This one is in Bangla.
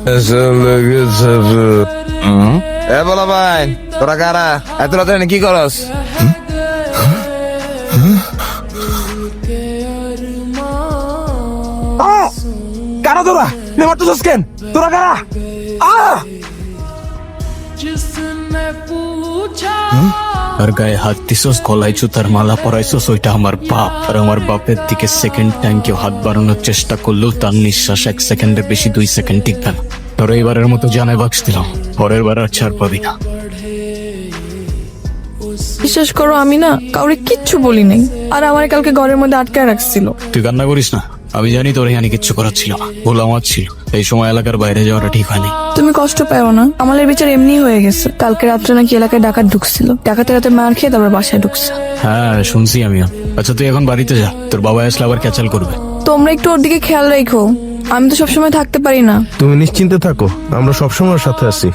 এ বলা ভাই, তোরা কারা? এত রাতে কি করস? কারা তোরা? নেমার তো কেন? তোরা কারা? আর গায়ে হাত দিছস, গলায় জুতার মালা পরাইছস, ওইটা আমার বাপ। আর আমার বাপের দিকে সেকেন্ড টাইম কেউ হাত বাড়ানোর চেষ্টা করলেও তার নিঃশ্বাস 1 সেকেন্ডের বেশি 2 সেকেন্ড টিকবে না। তোর এইবারের মতো জানে বাক্স দিলাম, পরের বার আর ছাড় পাবি না। বিশ্বাস করো, আমি না কাউরে কিচ্ছু বলি নাই। আর আমার কালকে ঘরের মধ্যে আটকায় রাখছিল। তুই কান্না করিস না, আমি জানি তোর এখানে কিচ্ছু করার ছিল না, ভুল আমার ছিল। এই সময় এলাকার বাইরে যাওয়াটা ঠিক হয়নি। তুমি কষ্ট পাও না, আমাদের বিচার এমনি হয়ে গেছে। কালকে রাত্রে নাকি এলাকায় ডাকাত ঢুকছিল, ডাকাতে রাতে মার খেয়ে তারপর বাসায় ঢুকছে। হ্যাঁ শুনছি আমিও। আচ্ছা তুই এখন বাড়িতে যা, তোর বাবা আসলে আবার ক্যাচাল করবে। তোমরা একটু ওর দিকে খেয়াল রাখো, আমি তো সবসময় থাকতে পারি না। তুমি নিশ্চিন্তে থাকো, আমরা সবসময় ওর সাথে আছি।